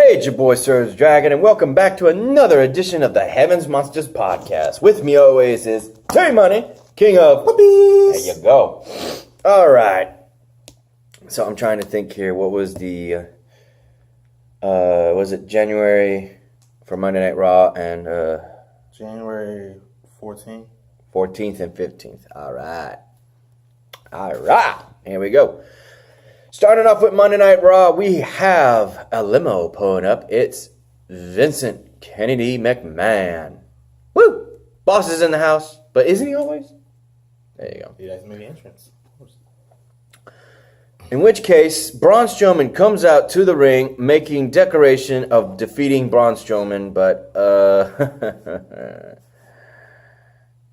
Hey, it's your boy SergDragon, and welcome back to another edition of the Heavens Monsters Podcast. With me always is T-Money, king of puppies. There you go. All right. So I'm trying to think here. What was the, was it January for Monday Night Raw and, January 14th? 14th and 15th. All right. Here we go. Starting off with Monday Night Raw, we have a limo pulling up. It's Vincent Kennedy McMahon. Woo! Boss is in the house, but isn't he always? There you go. He doesn't make the entrance. In which case, Braun Strowman comes out to the ring, making declaration of defeating Braun Strowman, but,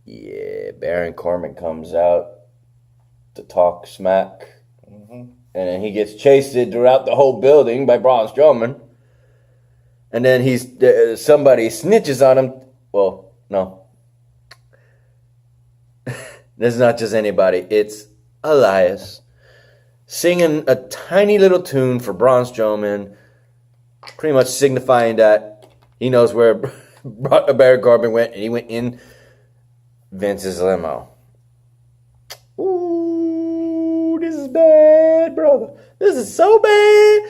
yeah, Baron Corbin comes out to talk smack. And then he gets chased throughout the whole building by Braun Strowman. And then somebody snitches on him. Well, no. It's not just anybody. It's Elias singing a tiny little tune for Braun Strowman, pretty much signifying that he knows where Baron Corbin went, and he went in Vince's limo. Ooh, this is bad, brother. This is so bad.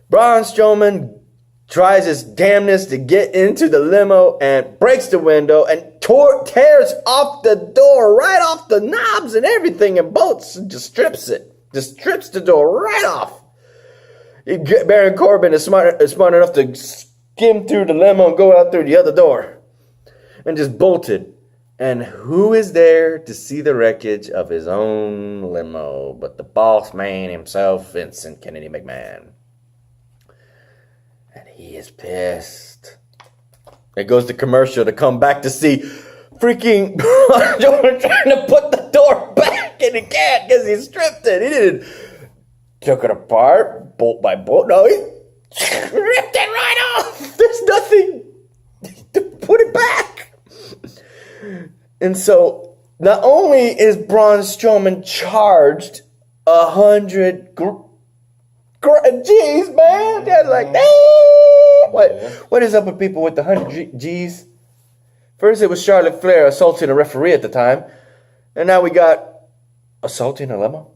Braun Strowman tries his damnness to get into the limo and breaks the window and tears off the door, right off the knobs and everything, and bolts and just strips it. Just strips the door right off. Baron Corbin is smart enough to skim through the limo and go out through the other door and just bolted. And who is there to see the wreckage of his own limo but the boss man himself, Vincent Kennedy McMahon? And he is pissed. It goes to commercial to come back to see freaking Braun Strowman trying to put the door back, and he can't because he stripped it. He didn't took it apart bolt by bolt. No, he ripped it right off. There's nothing to put it back. And so, not only is Braun Strowman charged 100 G's, man. That's like, damn. What is up with people with the 100 G's? First, it was Charlotte Flair assaulting a referee at the time. And now we got assaulting a limo.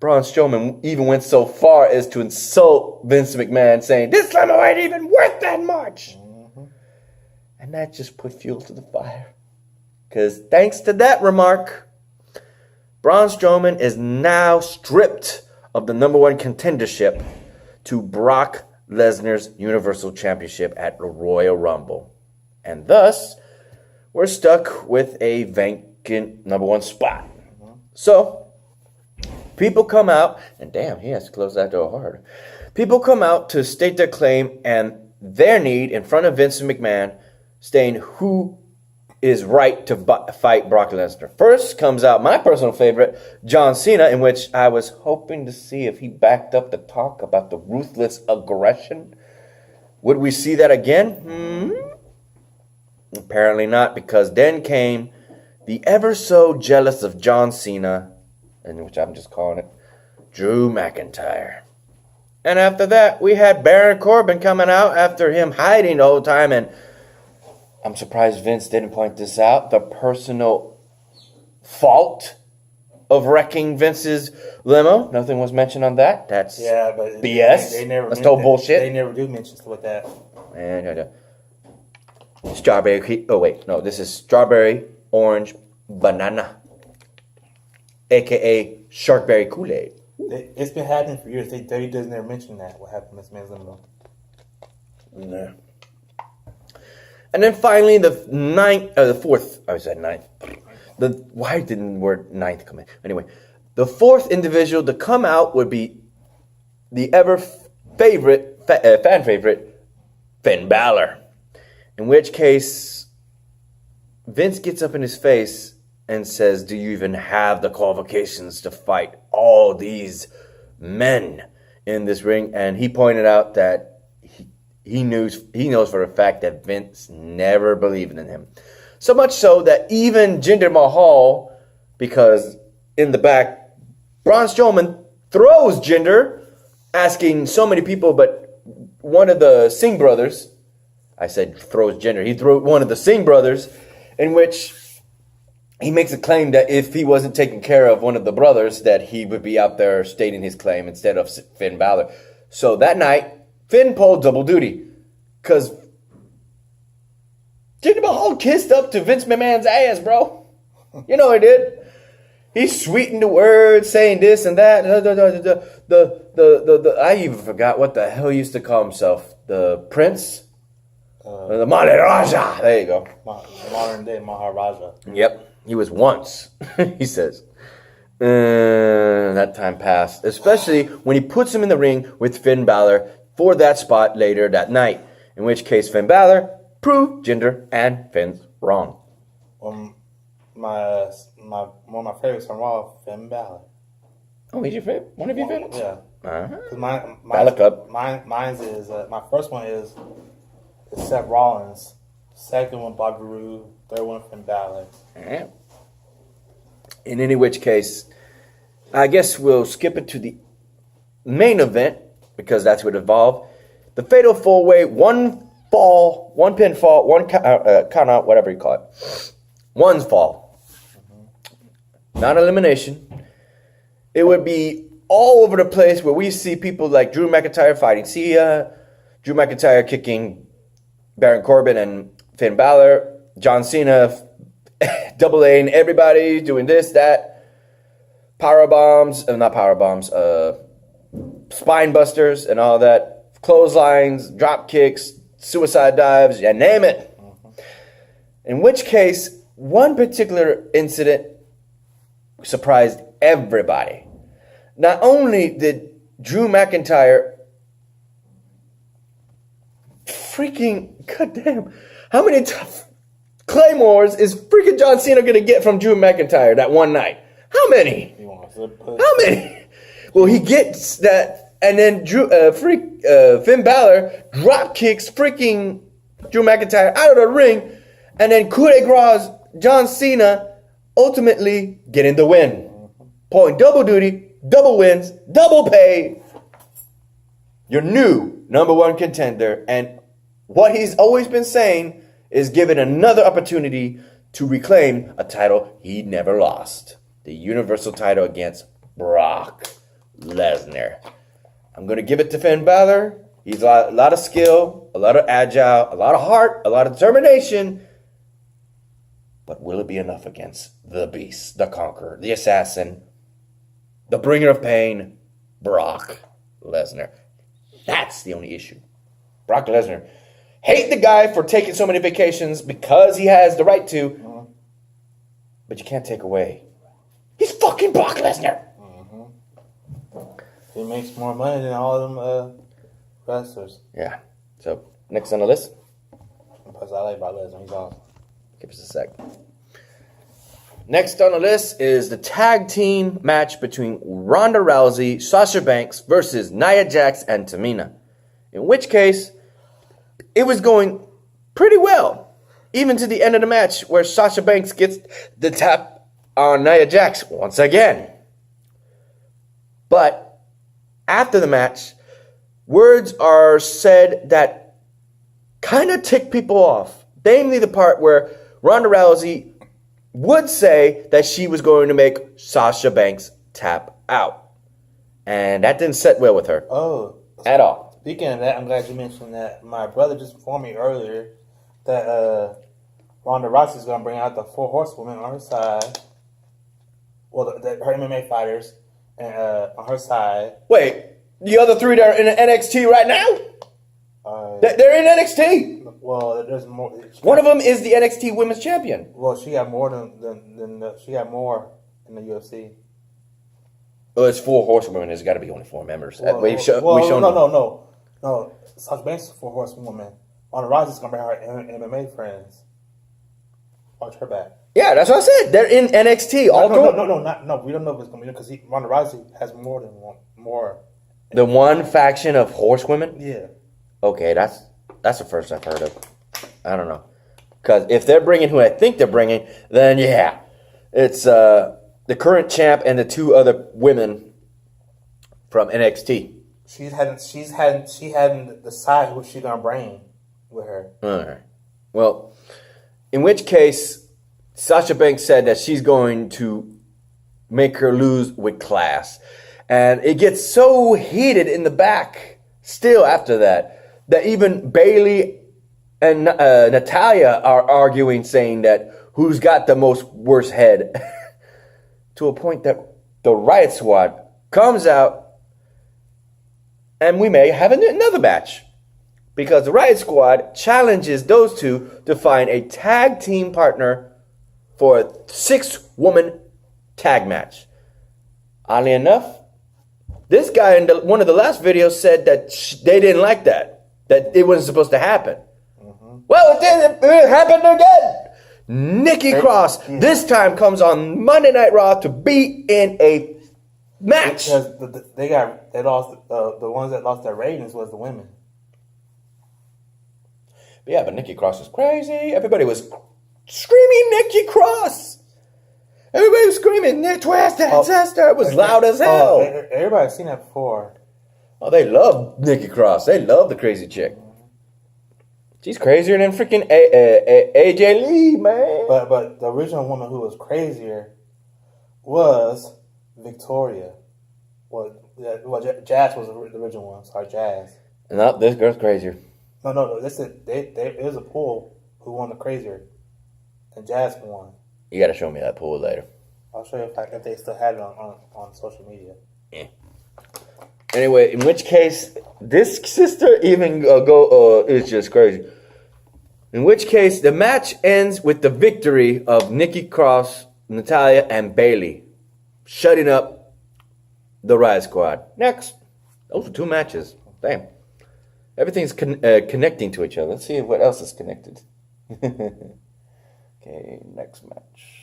Braun Strowman even went so far as to insult Vince McMahon, saying, this limo ain't even worth that much. And that just put fuel to the fire. Because thanks to that remark, Braun Strowman is now stripped of the number one contendership to Brock Lesnar's Universal Championship at the Royal Rumble. And thus, we're stuck with a vacant number one spot. So, people come out, and damn, he has to close that door hard. People come out to state their claim and their need in front of Vince McMahon, saying who is right to fight Brock Lesnar. First comes out my personal favorite, John Cena, in which I was hoping to see if he backed up the talk about the ruthless aggression. Would we see that again? Apparently not, because then came the ever so jealous of John Cena, in which I'm just calling it Drew McIntyre. And after that, we had Baron Corbin coming out after him hiding the whole time, and I'm surprised Vince didn't point this out. The personal fault of wrecking Vince's limo. Nothing was mentioned on that. That's but BS. That's total bullshit. They never do mention stuff like that. And strawberry. Oh wait, no. This is strawberry, orange, banana, aka Sharkberry Kool-Aid. It's been happening for years. They does never mention that. What happened to Miss Man's limo? No. And then finally, the fourth. I said ninth. Why didn't the word ninth come in? Anyway, the fourth individual to come out would be the fan favorite, Finn Balor. In which case, Vince gets up in his face and says, "Do you even have the qualifications to fight all these men in this ring?" And he pointed out that he knows for a fact that Vince never believed in him. So much so that even Jinder Mahal, because in the back, Braun Strowman throws Jinder, asking so many people, but one of the Singh brothers. I said throws gender. He threw one of the Singh brothers, in which he makes a claim that if he wasn't taking care of one of the brothers, that he would be out there stating his claim instead of Finn Balor. So that night, Finn pulled double duty because Jinder Mahal kissed up to Vince McMahon's ass, bro. You know he did. He sweetened the words, saying this and that. I even forgot what the hell he used to call himself. The Prince. The Maharaja. There you go. Modern day Maharaja. Yep. He was once, he says. That time passed. Especially when he puts him in the ring with Finn Balor for that spot later that night. In which case Finn Balor proved Jinder and Finn's wrong. One of my favorites from Raw, Finn Balor. Oh, he's your favorite? One of your favorites? Yeah. Uh-huh. Mine's is my first one is Seth Rollins. Second one, Bobby Roode. Third one, Finn Balor. Right. In any which case, I guess we'll skip it to the main event because that's what involved. The Fatal 4-Way, one fall, one pinfall, one count out, whatever you call it. One's fall. Not elimination. It would be all over the place where we see people like Drew McIntyre fighting Sia, Drew McIntyre kicking Baron Corbin and Finn Balor, John Cena double Aing everybody, doing this, that, power bombs, not power bombs, spine busters and all that, clotheslines, drop kicks, suicide dives, you name it. In which case, one particular incident surprised everybody. Not only did Drew McIntyre goddamn, how many Claymores is freaking John Cena going to get from Drew McIntyre that one night? How many? How many? Well, he gets that, and then Finn Balor drop kicks freaking Drew McIntyre out of the ring, and then coup de grace John Cena ultimately getting the win. Pulling double duty, double wins, double pay. Your new number one contender, and what he's always been saying is given another opportunity to reclaim a title he never lost. The Universal title against Brock Lesnar. I'm going to give it to Finn Balor. He's a lot of skill, a lot of agile, a lot of heart, a lot of determination. But will it be enough against the Beast, the Conqueror, the Assassin, the Bringer of Pain, Brock Lesnar? That's the only issue. Brock Lesnar. Hate the guy for taking so many vacations because he has the right to. But you can't take away. He's fucking Brock Lesnar. He makes more money than all of them wrestlers. Yeah. So, next on the list. Plus, I like Brock Lesnar. He's awesome. Give us a sec. Next on the list is the tag team match between Ronda Rousey, Sasha Banks versus Nia Jax and Tamina. In which case, it was going pretty well. Even to the end of the match where Sasha Banks gets the tap on Nia Jax once again. But after the match, words are said that kind of tick people off. Namely the part where Ronda Rousey would say that she was going to make Sasha Banks tap out. And that didn't sit well with her. Oh. At all. Speaking of that, I'm glad you mentioned that. My brother just informed me earlier that Ronda Rousey is going to bring out the 4 horsewomen on her side. Well, her MMA fighters and on her side. Wait, the other 3 that are in NXT right now? They're in NXT. Well, there's more. One of them is the NXT Women's Champion. Well, she got more than she got more in the UFC. Well, it's 4 horsewomen. There's got to be only 4 members. No. Sasha Banks is 4 horsewomen. Ronda Rousey's gonna bring her MMA friends. Watch her back. Yeah, that's what I said. They're in NXT. No. We don't know if it's gonna be because Ronda Rousey has more than one. More. The one faction of horsewomen. Yeah. Okay, that's the first I've heard of. I don't know, because if they're bringing who I think they're bringing, then yeah, it's the current champ and the 2 other women from NXT. She hadn't decided who she's gonna bring with her. All right. Well, in which case, Sasha Banks said that she's going to make her lose with class. And it gets so heated in the back still after that even Bailey and Natalia are arguing, saying that who's got the worst head, to a point that the Riot Squad comes out and we may have another match, because the Riot Squad challenges those two to find a tag team partner for a 6-woman tag match. Oddly enough, this guy in one of the last videos said that they didn't like that it wasn't supposed to happen. Mm-hmm. Well, it happened again. Nikki Cross this time comes on Monday Night Raw to be in a match. Because they lost the ones that lost their ratings was the women. Yeah, but Nikki Cross was crazy. Everybody was screaming Nikki Cross. Everybody was screaming, Twist that sister. It was loud as hell. Everybody's seen that before. Oh, they love Nikki Cross. They love the crazy chick. She's crazier than freaking AJ Lee, man. But the original woman who was crazier was Victoria. Well, Jazz was the original one. Sorry, Jazz. No, this girl's crazier. No. It was a pool who won the crazier, and Jazz won. You got to show me that pool later. I'll show you if they still had it on social media. Yeah. Anyway, in which case, this sister even is just crazy. In which case, the match ends with the victory of Nikki Cross, Natalia, and Bailey, shutting up the Riot Squad. Next. Those are 2 matches. Damn. Everything's connecting to each other. Let's see what else is connected. Okay, next match.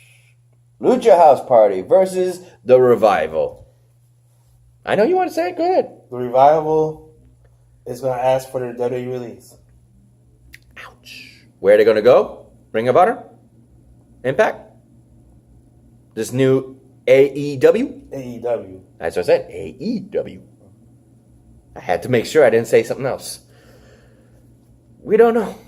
Lucha House Party versus The Revival. I know you want to say it. Go ahead. The Revival is going to ask for their WWE release. Ouch. Where are they going to go? Ring of Honor? Impact? This new AEW? AEW. That's what I said. AEW. I had to make sure I didn't say something else. We don't know.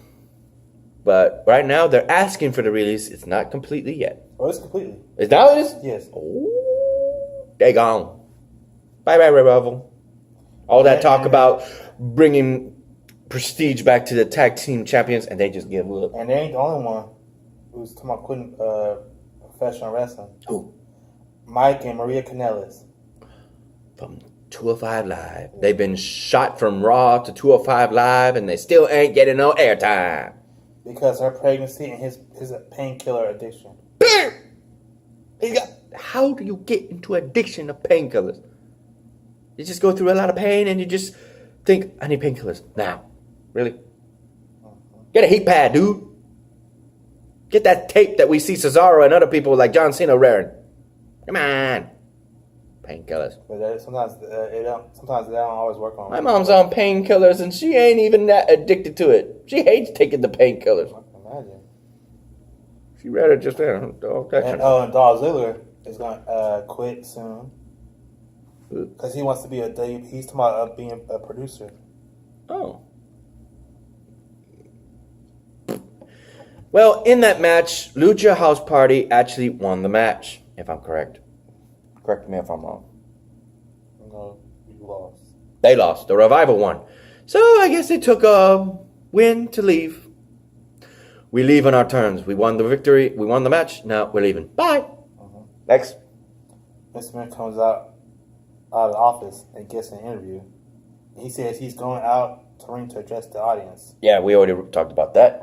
But right now, they're asking for the release. It's not completely yet. Oh, it's completely. Is that what it is? Yes. Oh, they gone. Bye-bye, Revival. All that talk about bringing prestige back to the tag team champions, and they just give up. And they ain't the only one who's talking about quitting professional wrestling. Who? Mike and Maria Kanellis. From 205 Live. They've been shot from Raw to 205 Live, and they still ain't getting no airtime. Because her pregnancy and his painkiller addiction. How do you get into addiction of painkillers? You just go through a lot of pain and you just think, I need painkillers now. Really? Get a heat pad, dude. Get that tape that we see Cesaro and other people like John Cena wearing. Come on. Painkillers. But sometimes they don't always work on. My mom's on painkillers and she ain't even that addicted to it. She hates taking the painkillers. I can imagine. She rather just and Dolph Ziggler is gonna quit soon because he wants to be he's talking about being a producer. Oh. Well, in that match, Lucha House Party actually won the match, if I'm correct. Correct me if I'm wrong. No, you lost. They lost. The Revival won. So I guess they took a win to leave. We leave on our terms. We won the victory. We won the match. Now we're leaving. Bye. Mm-hmm. Next. Mr. Man comes out of the office and gets an interview. He says he's going out to ring to address the audience. Yeah, we already talked about that.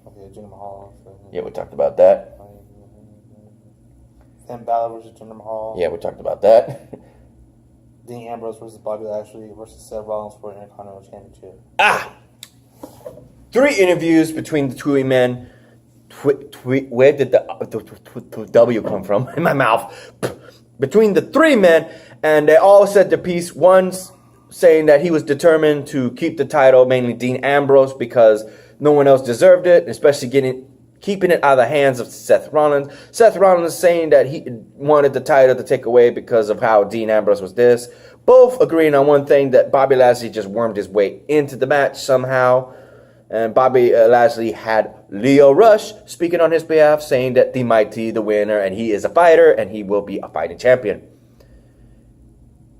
Okay, Jinder Mahal. Yeah, we talked about that. Finn Balor versus Jinder Mahal. Yeah, we talked about that. Dean Ambrose versus Bobby Lashley versus Seth Rollins for an Intercontinental Championship. 3 interviews between the 2 men. Where did the W come from? In my mouth. Between the 3 men, and they all said their piece. One's saying that he was determined to keep the title, mainly Dean Ambrose, because no one else deserved it, especially getting keeping it out of the hands of Seth Rollins. Seth Rollins saying that he wanted the title to take away because of how Dean Ambrose was this. Both agreeing on one thing, that Bobby Lashley just wormed his way into the match somehow. And Bobby Lashley had Lio Rush speaking on his behalf, saying that the Mighty, the winner, and he is a fighter, and he will be a fighting champion.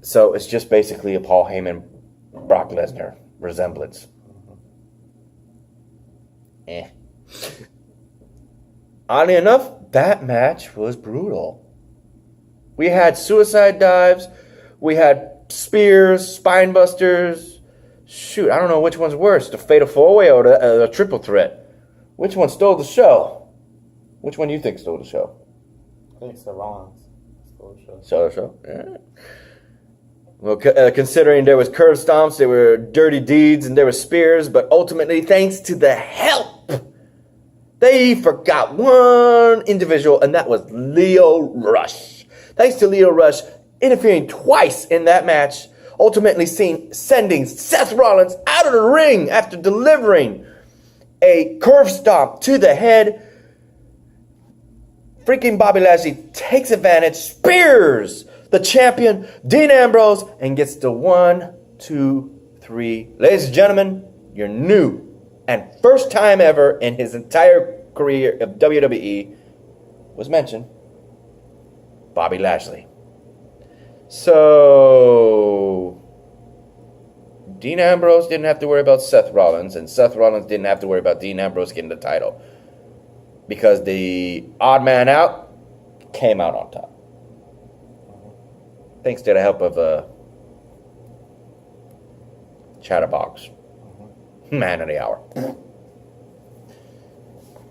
So it's just basically a Paul Heyman, Brock Lesnar resemblance. Oddly enough, that match was brutal. We had suicide dives, we had spears, spine busters. Shoot, I don't know which one's worse, the Fatal 4-Way or the Triple Threat. Which one stole the show? Which one do you think stole the show? I think Seth Rollins stole the show. Stole the show? Yeah. Well, considering there was curve stomps, there were dirty deeds, and there were spears, but ultimately, thanks to the help, they forgot one individual, and that was Lio Rush. Thanks to Lio Rush interfering twice in that match, ultimately sending Seth Rollins out of the ring after delivering a curve stomp to the head. Freaking Bobby Lashley takes advantage, spears the champion, Dean Ambrose, and gets the 1, 2, 3. Ladies and gentlemen, your new and first time ever in his entire career of WWE was mentioned, Bobby Lashley. So, Dean Ambrose didn't have to worry about Seth Rollins, and Seth Rollins didn't have to worry about Dean Ambrose getting the title, because the odd man out came out on top. Thanks to the help of Chatterbox. Man of the hour.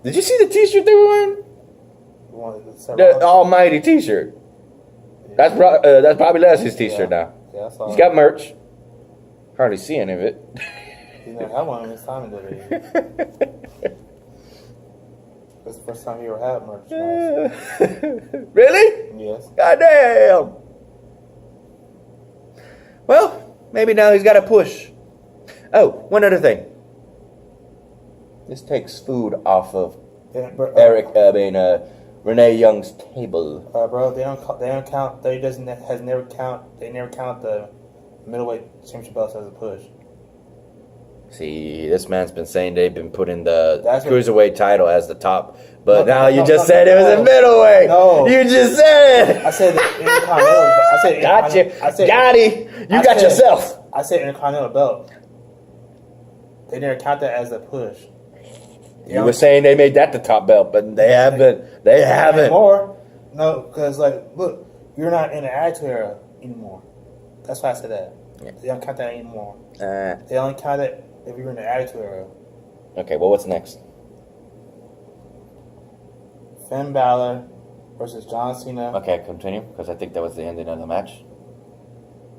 Did you see the t-shirt they were wearing? The almighty t-shirt. Yeah. That's Bobby Lashley's t-shirt now. Yeah, I saw He's got merch. Hardly see any of it. He never had one in his time in WWE. That's the first time he ever had merch. Really? Yes. Goddamn. Well, maybe now he's got to push. Oh, one other thing. This takes food off of Renee Young's table. Bro, they don't count. They never count the middleweight championship belts as a push. See, this man's been saying they've been putting the cruiserweight title as the top, but now you just said it was a middleweight. No, you just said. I said the Intercontinental. I said gotcha. Got it. You got yourself. I said Intercontinental belt. They never count that as a push. You were saying they made that the top belt, but they haven't. They haven't. More. No, because look, you're not in the Attitude Era anymore. That's why I said that. Yeah. They don't count that anymore. They only count it if you're in the Attitude Era. Okay, well, what's next? Finn Balor versus John Cena. Okay, continue, because I think that was the ending of the match.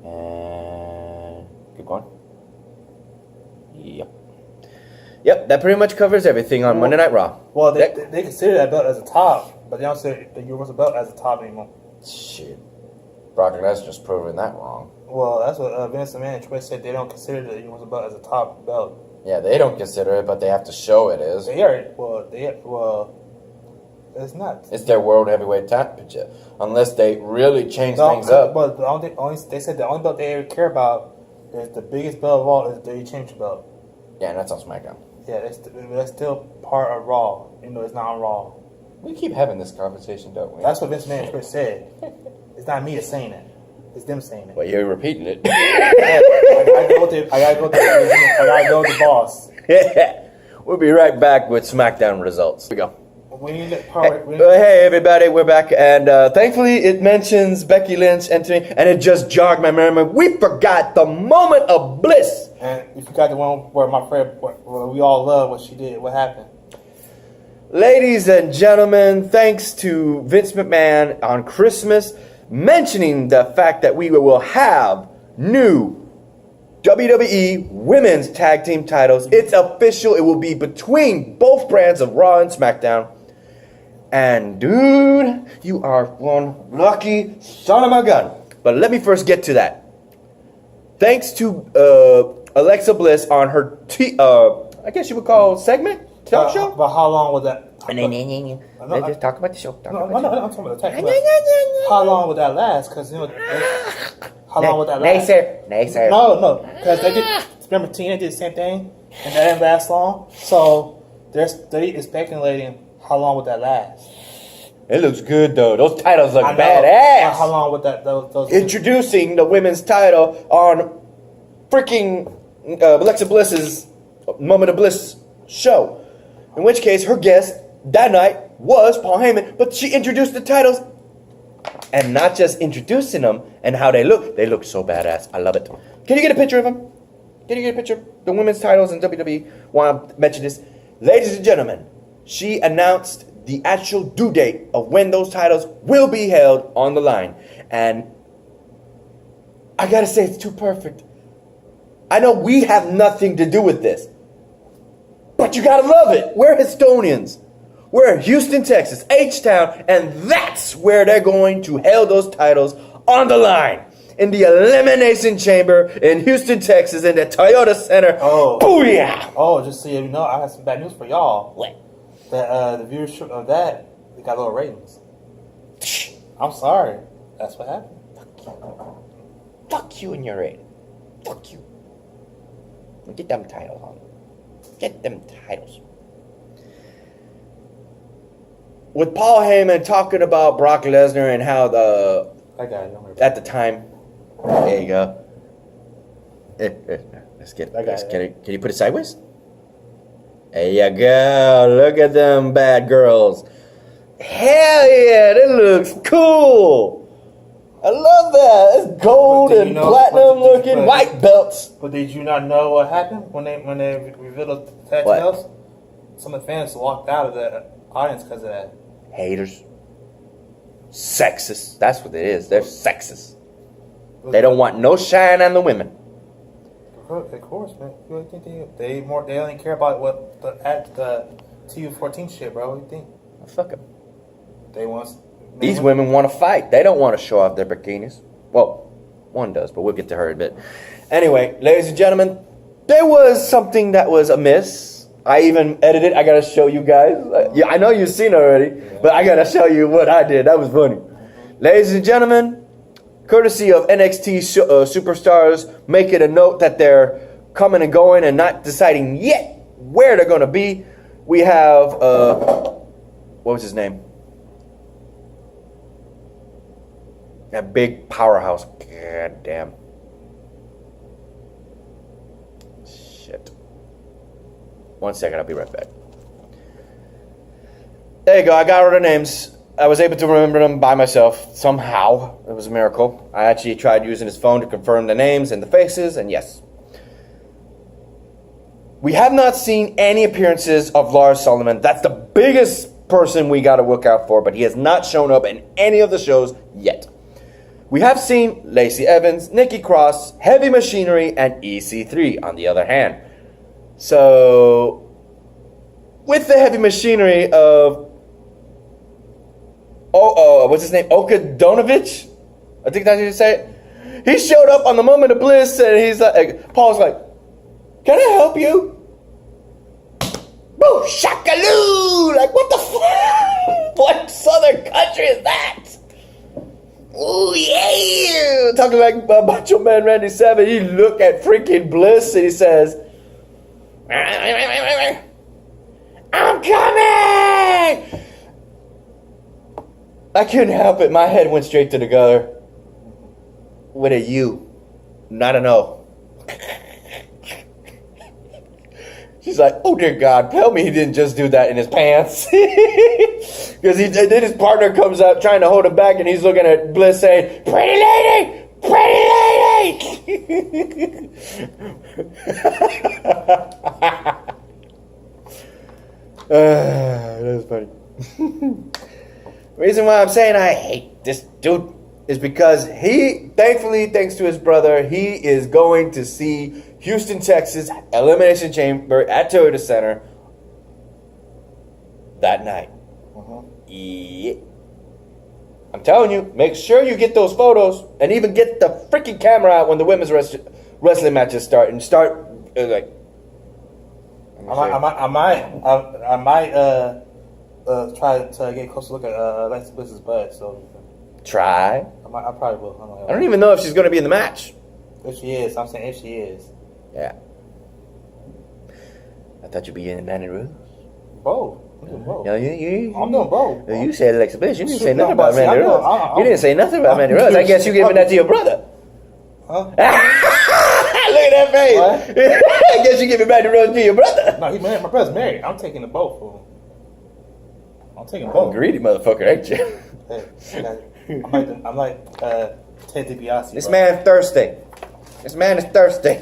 And keep going. Yep, that pretty much covers everything on Monday Night Raw. Well, they consider that belt as a top, but they don't say the Universal belt as a top anymore. Shit. Brock Lesnar just proving that wrong. Well, that's what Vince McMahon and Troy said. They don't consider the Universal belt as a top belt. Yeah, they don't consider it, but they have to show it is. They are. Well, it's not. It's their World Heavyweight Championship, unless they really change things up. But they said the only belt they ever care about is the biggest belt of all is the Championship belt. Yeah, and that's on SmackDown. Yeah, that's still part of Raw, even though it's not on Raw. We keep having this conversation, don't we? That's what Vince McMahon first said. It's not me that's saying it. It's them saying it. Well, you're repeating it. I gotta go with the boss. We'll be right back with SmackDown results. Here we go. Hey everybody, we're back, and thankfully it mentions Becky Lynch entering, and it just jogged my memory. We forgot the moment of bliss. And we forgot the one where my friend, where we all love what she did. What happened? Ladies and gentlemen, thanks to Vince McMahon on Christmas mentioning the fact that we will have new WWE Women's Tag Team titles. It's official. It will be between both brands of Raw and SmackDown. And dude, you are one lucky son of a gun. But let me first get to that. Thanks to Alexa Bliss on her I guess you would call segment? Talk show? But how long was that Let's just talk about the show. I'm talking about the tag. How long would that last? Because how long would that last? Nay, sir. No, because they did. Remember, Tina did the same thing, and that didn't last long. So they're speculating how long would that last. It looks good though. Those titles look badass. How long would that? Those Introducing the women's title on freaking Alexa Bliss's Moment of Bliss show. In which case, her guest that night was Paul Heyman, but she introduced the titles. And not just introducing them and how they look so badass. I love it. Can you get a picture of them? Can you get a picture of the women's titles in WWE? Want to mention this? Ladies and gentlemen, she announced the actual due date of when those titles will be held on the line. And I gotta say, it's too perfect. I know we have nothing to do with this, but you gotta love it. We're Histonians. We're in Houston, Texas, H-Town, and that's where they're going to held those titles on the line. In the Elimination Chamber in Houston, Texas, in the Toyota Center. Oh. Booyah! Oh, just so you know, I have some bad news for y'all. What? The viewership of that, they got low ratings. I'm sorry. That's what happened. Fuck you and your rating. Fuck you. Get them titles on. Get them titles. With Paul Heyman talking about Brock Lesnar and how I got it. Don't worry about at the time, there you go. Let's get it. Can you put it sideways? There you go. Look at them bad girls. Hell yeah, that looks cool. I love that. It's gold and platinum looking white belts. But did you not know what happened when they revealed the tag titles? Some of the fans walked out of the audience because of that. Haters. Sexist. That's what it is. They're sexist. They don't want no shine on the women. Of course, man. You think they only care about what the TU14 shit, bro. What do you think? Well, fuck them. These women want to fight. They don't want to show off their bikinis. Well, one does, but we'll get to her in a bit. Anyway, ladies and gentlemen, there was something that was amiss. I even edited. I gotta show you guys. Yeah, I know you've seen it already, but I gotta show you what I did. That was funny. Ladies and gentlemen, courtesy of NXT superstars, making a note that they're coming and going and not deciding yet where they're gonna be. We have what was his name? That big powerhouse. God damn. Shit. 1 second, I'll be right back. There you go, I got all the names. I was able to remember them by myself somehow. It was a miracle. I actually tried using his phone to confirm the names and the faces, and yes. We have not seen any appearances of Lars Sullivan. That's the biggest person we got to look out for, but he has not shown up in any of the shows yet. We have seen Lacey Evans, Nikki Cross, Heavy Machinery, and EC3 on the other hand. So, with the Heavy Machinery of, what's his name? Okadonovich? I think that's how you say it. He showed up on the Moment of Bliss and he's like, Paul's like, can I help you? Boo, shakaloo! Like, what the fuck? What southern country is that? Ooh, yeah! Talking like Macho Man Randy Savage, he looked at freaking Bliss and he says, I'm coming! I couldn't help it. My head went straight to the gutter. With a U, not an O. She's like, oh dear God, tell me he didn't just do that in his pants. Because then his partner comes up trying to hold him back and he's looking at Bliss saying, pretty lady! Pretty lady! That was funny. Reason why I'm saying I hate this dude is because he, thankfully, thanks to his brother, he is going to see Houston, Texas Elimination Chamber at Toyota Center that night. Yeah. I'm telling you, make sure you get those photos and even get the freaking camera out when the women's wrestling matches start and start like. I might try to get a closer look at Alexa Bliss's butt. So Try. I probably will. I don't even know if she's going to be in the match. If she is, I'm saying if she is. Yeah. I thought you'd be in Mandy Rose. Both. I'm doing both. No, I'm doing both. You said Alexa Bliss. You didn't say Shoot, nothing no, about but see, Mandy I know, Rose. You didn't say nothing about Mandy Rose. I guess you giving that to your brother. Huh? Look at that face. What? I guess you giving Mandy Rose to your brother. No, he's married. My brother's married. I'm taking the both. Fool. I'm taking both. Greedy motherfucker, ain't you? Hey, I'm like Ted DiBiase. This man thirsty. This man is thirsty.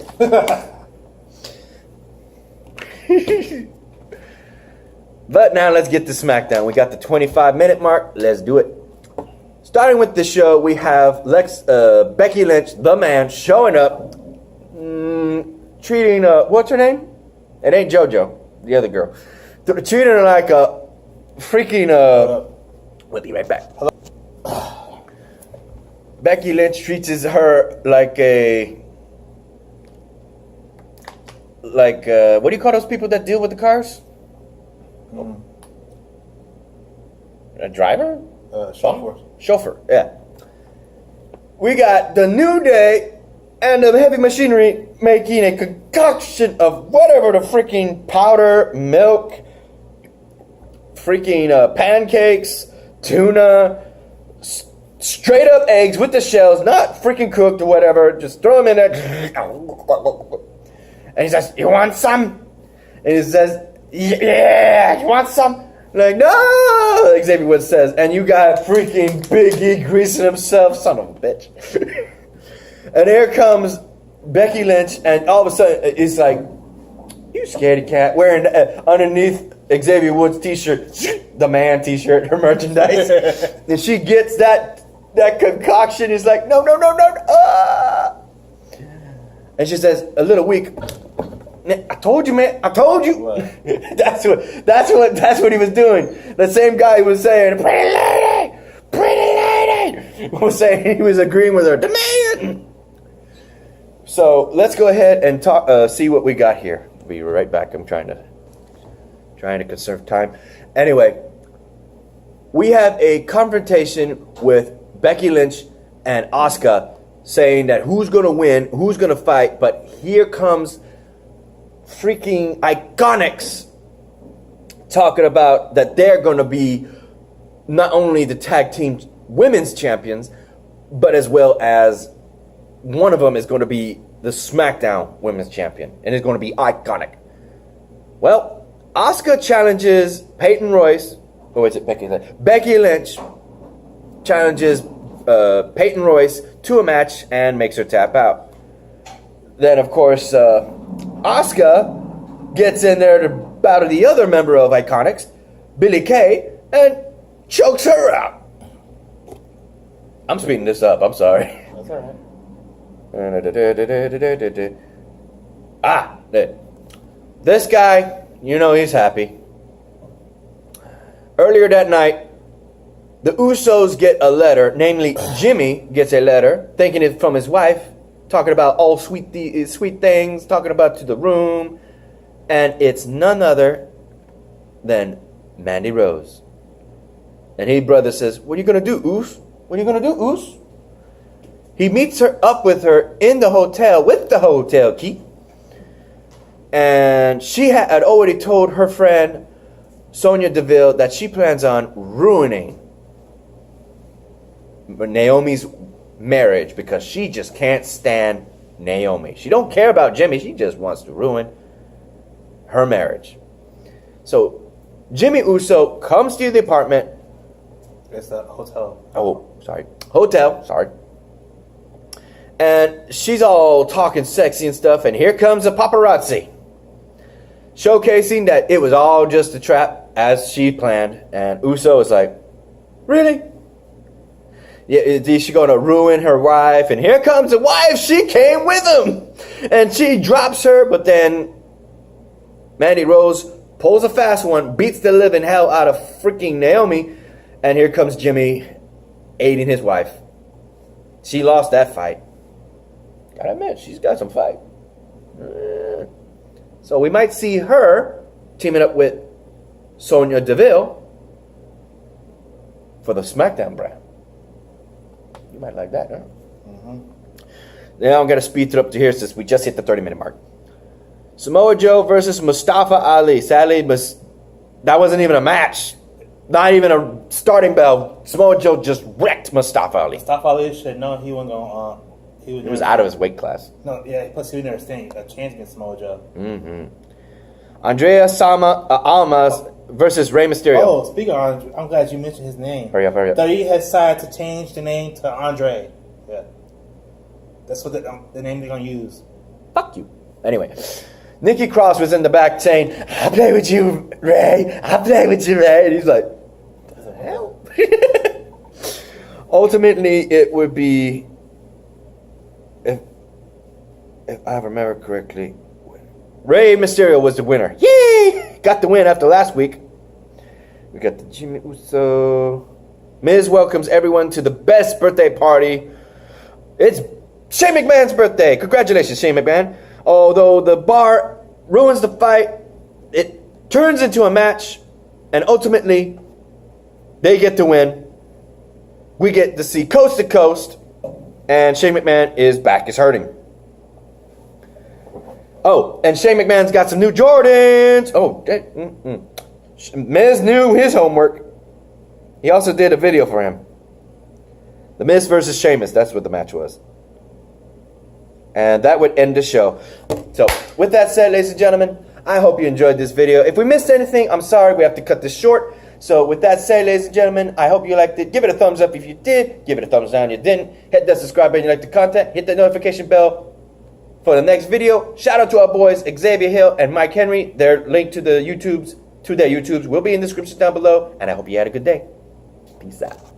But now let's get to SmackDown. We got the 25-minute mark. Let's do it. Starting with the show, we have Becky Lynch, the man, showing up, treating, what's her name? It ain't JoJo, the other girl. Treating her like a freaking, we'll be right back. Becky Lynch treats her like what do you call those people that deal with the cars? A driver? Chauffeur, yeah. We got the New Day and the Heavy Machinery making a concoction of whatever the freaking powder, milk, freaking pancakes, tuna, straight up eggs with the shells, not freaking cooked or whatever. Just throw them in there. And he says, "You want some?" And he says, "Yeah, you want some?" Like, no, Xavier Woods says, and you got freaking Big E greasing himself, son of a bitch. And here comes Becky Lynch, and all of a sudden, it's like, you scaredy cat, wearing underneath Xavier Woods' t-shirt, the man t-shirt, her merchandise. And she gets that concoction, is like, no. And she says, a little weak, "I told you, man. I told you." That's what he was doing. The same guy who was saying, pretty lady, was saying he was agreeing with her. The man. So let's go ahead and talk. See what we got here. Be right back. I'm trying to conserve time. Anyway, we have a confrontation with Becky Lynch and Asuka, saying that who's gonna win, who's gonna fight. But here comes freaking Iconics talking about that they're going to be not only the tag team women's champions, but as well as one of them is going to be the SmackDown women's champion, and it's going to be Iconic. Well, Asuka challenges Peyton Royce, or is it Becky Lynch? Becky Lynch challenges Peyton Royce to a match and makes her tap out. Then, of course, Asuka gets in there to battle the other member of Iconics, Billie Kay, and chokes her out. I'm speeding this up. I'm sorry. That's all right. This guy, you know he's happy. Earlier that night, the Usos get a letter, namely Jimmy gets a letter, thinking it's from his wife, talking about all sweet things, talking about to the room, and it's none other than Mandy Rose. And his brother says, "What are you gonna do, Oos? What are you gonna do, Oos?" He meets her up with her in the hotel with the hotel key, and she had already told her friend Sonya Deville that she plans on ruining Naomi's marriage because she just can't stand Naomi. She don't care about Jimmy. She just wants to ruin her marriage. So Jimmy Uso comes to the apartment. It's the hotel. Oh, sorry. Hotel. Sorry. And she's all talking sexy and stuff. And here comes a paparazzi, showcasing that it was all just a trap as she planned. And Uso is like, really? Yeah, is she going to ruin her wife? And here comes the wife. She came with him. And she drops her. But then Mandy Rose pulls a fast one, beats the living hell out of freaking Naomi. And here comes Jimmy aiding his wife. She lost that fight. Gotta admit, she's got some fight. So we might see her teaming up with Sonya Deville for the SmackDown brand. You might like that, huh? Now I'm going to speed through up to here since we just hit the 30-minute mark. Samoa Joe versus Mustafa Ali. Sadly, that wasn't even a match. Not even a starting bell. Samoa Joe just wrecked Mustafa Ali. Mustafa Ali should know he wasn't going He was out of his weight class. No, yeah, plus he would never stand a chance against Samoa Joe. Andrea Almas versus Rey Mysterio. Oh, speaking of Andre, I'm glad you mentioned his name. Hurry up. WWE has decided to change the name to Andre. Yeah. That's what the name they're going to use. Fuck you. Anyway, Nikki Cross was in the back saying, "I play with you, Ray. I play with you, Ray." And he's like, "What the hell?" Ultimately, it would be, if I remember correctly, Rey Mysterio was the winner. Yay! Got the win after last week. We got the Jimmy Uso. Miz welcomes everyone to the best birthday party. It's Shane McMahon's birthday. Congratulations, Shane McMahon. Although the bar ruins the fight, it turns into a match, and ultimately, they get to win. We get to see coast to coast, and Shane McMahon is back is hurting. Oh, and Shane McMahon's got some new Jordans. Oh, Miz knew his homework. He also did a video for him. The Miz versus Sheamus. That's what the match was. And that would end the show. So, with that said, ladies and gentlemen, I hope you enjoyed this video. If we missed anything, I'm sorry. We have to cut this short. So, with that said, ladies and gentlemen, I hope you liked it. Give it a thumbs up if you did. Give it a thumbs down if you didn't. Hit that subscribe button if you like the content. Hit that notification bell for the next video. Shout out to our boys, Xavier Hill and Mike Henry. Their link to their YouTubes will be in the description down below. And I hope you had a good day. Peace out.